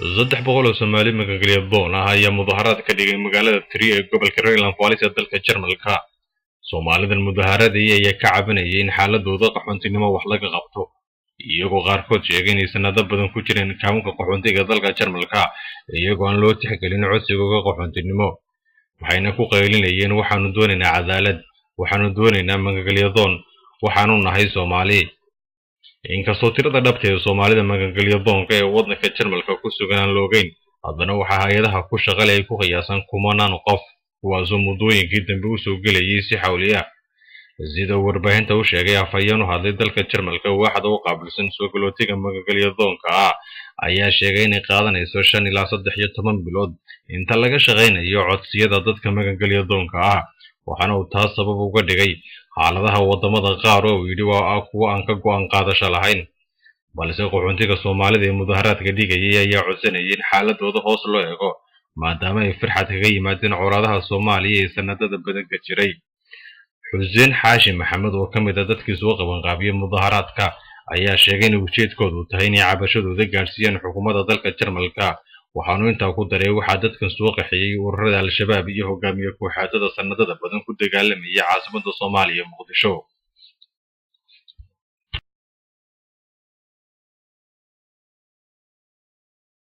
saddex boqol oo Soomaali magangeliyadoon ah ayaa mudaharaad ka dhigay magaalada Trier ee gobolka Rhineland-Pfalz ee dalka Jarmalka. Soomaalidan mudaharaadaya ayaa ka cabanayay in xaaladooda qaxoontinimo wax laga qabto, iyagoo qaarkood sheegay inay sanado badan ku jireen kaamunka qaxoontiga dalka Jarmalka, iyagoo aan loo tixgelin codsigooda qaxoontinimo. Waxayna ku qaylinayeen waxaanu doonaynaa cadaalad, waxaanu doonaynaa magangeliyadoon, waxaanu nahay Soomaali. Inkastoo tirada dhabta ee Soomaalida magangeliyadoonka ee waddanka Jarmalka ku sugan aan la ogeyn, haddana waxaa hay'adaha ku shaqo leh ay ku qiyaasaan kumanaan qof, kuwaasoo muddooyinkii dambe u soo gelayay si xawli ah. Sida uu warbaahinta u sheegay afhayeen u hadlay dalka Jarmalka waaxda u qaabilsan soo galootiga magangeliyadoonka ayaa sheegay inay qaadanayso 5 ilaa 13 bilood inta laga shaqaynayo codsiyada dadka magangeliyadoonka waxaana uu taas sabab uga dhigay xaaladaha wadamada qaar oo yidhi waa kuwa aan ka go'aan qaadasho lahayn. balse qaxoontiga Soomaalida ee mudaharaadka dhigayay ayaa codsanayay in xaaladooda hoos loo eego, maadaama ay farxad kaga yimaadeen colaadaha Soomaaliya ee sanadada badan ka jiray. Xuseen Xaashi Maxamed oo ka mid ah dadkii soo qabanqaabiyay mudaharaadka ayaa sheegay in ujeedkoodu tahay inay cabashadooda gaarsiiyaan xukuumadda dalka Jarmalka, waxaanu intaa ku daray waxaa dadkan soo qaxiyay ururada Al-Shabaab iyo hogaamiye kooxaadada sanadada badan ku dagaalamaya caasimadda Soomaaliya Muqdisho.